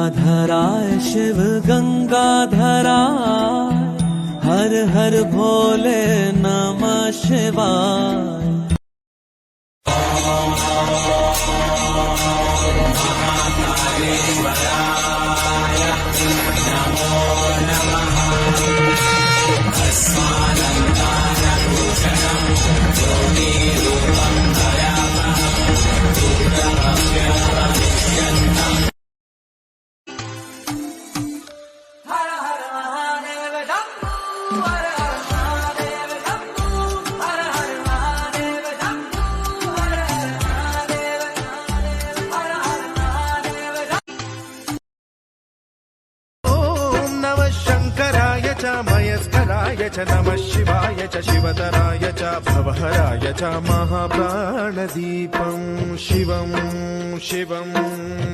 गंगाधराय शिव गंगाधराय, हर हर भोले नमः शिवाय। मयस्कराय च नमः शिवाय च शिवतराय च भवहराय च महाप्राणदीपं शिवं शिवम्।